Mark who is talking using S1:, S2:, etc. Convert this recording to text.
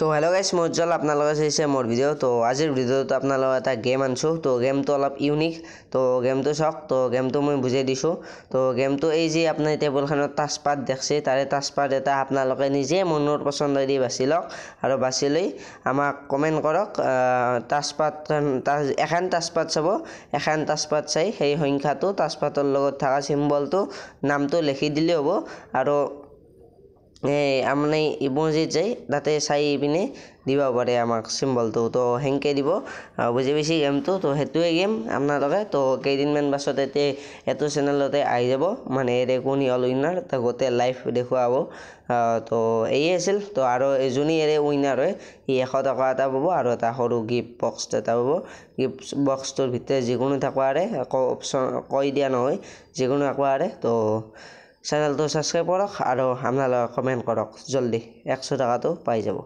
S1: তো হেল্ল' গাইছ মই উজ্জ্বল আপোনালোকে চাইছে মোৰ ভিডিঅ' তো আজিৰ ভিডিঅ'ত আপোনালোকে এটা গেম আনিছোঁ তো গেমটো অলপ ইউনিক তো গেমটো চাওক তো গেমটো মই বুজাই দিছোঁ তো গেমটো এই যে আপোনাৰ টেবুলখনত টাচপাড দেখছে তাৰে টাচপাড এটা আপোনালোকে নিজে মনৰ পচন্দেদি বাছি লওক আৰু বাছি লৈ আমাক কমেণ্ট কৰক টাচপাড এখন টাচপাড চাব এখন টাচপাড চাই সেই সংখ্যাটো টাচপাডৰ লগত থকা চিম্বলটো নামটো লিখি দিলে হ'ব আৰু আপুনি ইমোজিত যাই তাতে চাই পিনে দিব পাৰে আমাক চিম্বলটো তো সেনেকৈ দিব বুজি পাইছে গেমটো তো সেইটোৱে গেম আপোনালোকে তো কেইদিনমান পাছত এইটো চেনেলতে আহি যাব মানে কোন হ'ল উইনাৰ তো গোটেই লাইভ দেখুওৱা হ'ব তো এয়ে আছিল তো আৰু যোনে উইনাৰ হয় সি 100 টকা এটা পাব আৰু এটা সৰু গিফ্ট বক্স এটা পাব গিফ্ট বক্সটোৰ ভিতৰত যিকোনো থাকোৱাৰে অপশ্যন কৈ দিয়া নহয় যিকোনো থাকোৱাৰে তো চেনেলটো ছাবস্ক্ৰাইব কৰক আৰু আপোনালোকে কমেণ্ট কৰক জলদি 100 টকাটো পাই যাব।